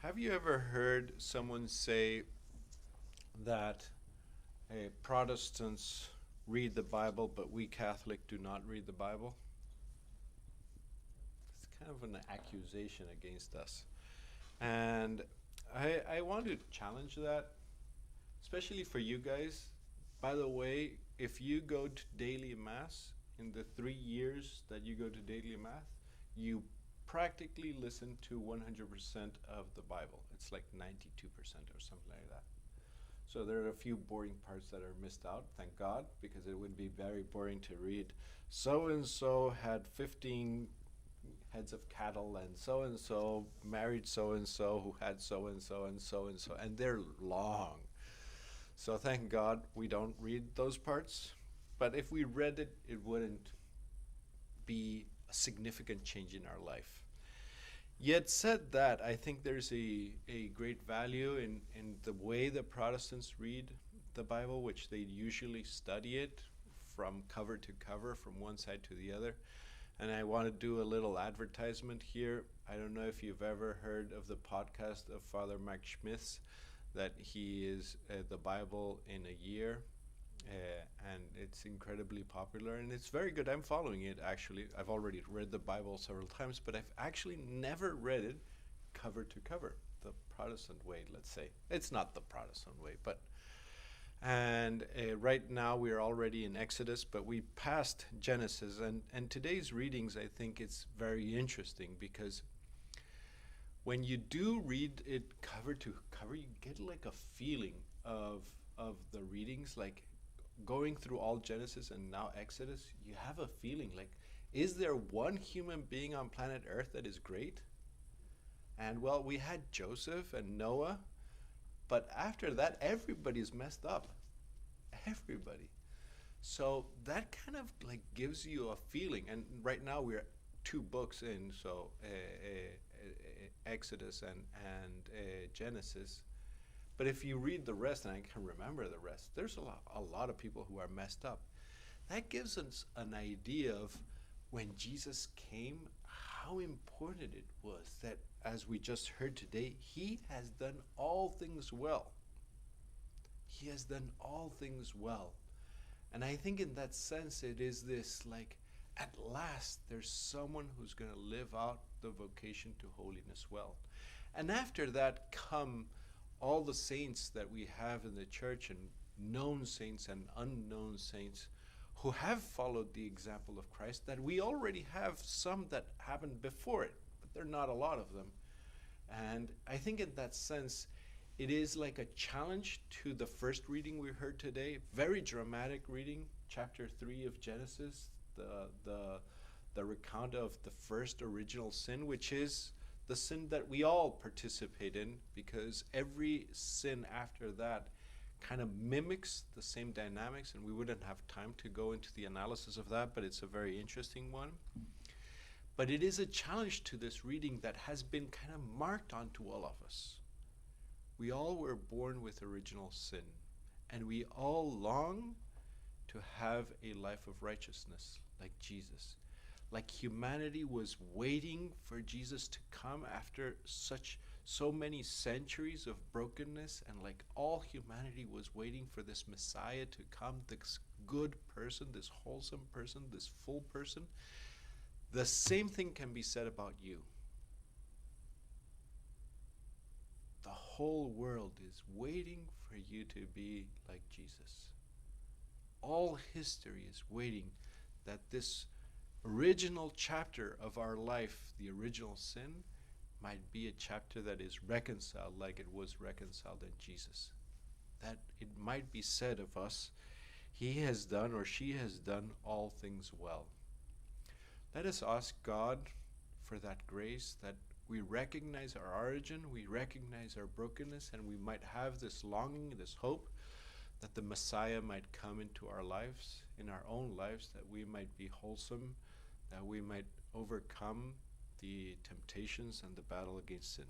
Have you ever heard someone say that Protestants read the Bible, but we Catholic do not read the Bible? It's kind of an accusation against us. And I want to challenge that, especially for you guys. By the way, if you go to daily Mass in the 3 years that you go to daily Mass, you practically listen to 100% of the Bible. It's like 92% or something like that. So there are a few boring parts that are missed out, thank God, because it would be very boring to read so and so had 15 heads of cattle and so married so and so who had so and so and so and so, and they're long. So thank God we don't read those parts. But if we read it, it wouldn't be a significant change in our life. Yet said that, I think there's a great value in the way the Protestants read the Bible, which they usually study it from cover to cover, from one side to the other. And I want to do a little advertisement here. I don't know if you've ever heard of the podcast of Father Mac Schmitz, that he is the Bible in a year. And it's incredibly popular and it's very good. I'm following it actually. I've already read the Bible several times, but I've actually never read it cover to cover, the Protestant way, let's say. It's not the Protestant way, but and right now we're already in Exodus, but we passed Genesis, and today's readings, I think it's very interesting because when you do read it cover to cover, you get like a feeling of the readings, like going through all Genesis and now Exodus, you have a feeling like, is there one human being on planet Earth that is great? And well, we had Joseph and Noah, but after that, everybody's messed up. Everybody. So that kind of like gives you a feeling. And right now we're 2 books in, so Exodus and Genesis. But if you read the rest, and I can remember the rest, there's a lot of people who are messed up. That gives us an idea of when Jesus came, how important it was that, as we just heard today, he has done all things well. He has done all things well. And I think in that sense, it is this like, at last, there's someone who's going to live out the vocation to holiness well. And after that come all the saints that we have in the church, and known saints and unknown saints who have followed the example of Christ, that we already have some that happened before it, but there are not a lot of them. And I think in that sense, it is like a challenge to the first reading we heard today, very dramatic reading, chapter 3 of Genesis, the recount of the first original sin, which is the sin that we all participate in, because every sin after that kind of mimics the same dynamics, and we wouldn't have time to go into the analysis of that, but it's a very interesting one. But it is a challenge to this reading that has been kind of marked onto all of us. We all were born with original sin, and we all long to have a life of righteousness like Jesus. Like humanity was waiting for Jesus to come after so many centuries of brokenness, and like all humanity was waiting for this Messiah to come, this good person, this wholesome person, this full person. The same thing can be said about you. The whole world is waiting for you to be like Jesus. All history is waiting that this original chapter of our life, the original sin, might be a chapter that is reconciled like it was reconciled in Jesus. That it might be said of us, he has done or she has done all things well. Let us ask God for that grace, that we recognize our origin, we recognize our brokenness, and we might have this longing, this hope that the Messiah might come into our lives, in our own lives, that we might be wholesome, that we might overcome the temptations and the battle against sin.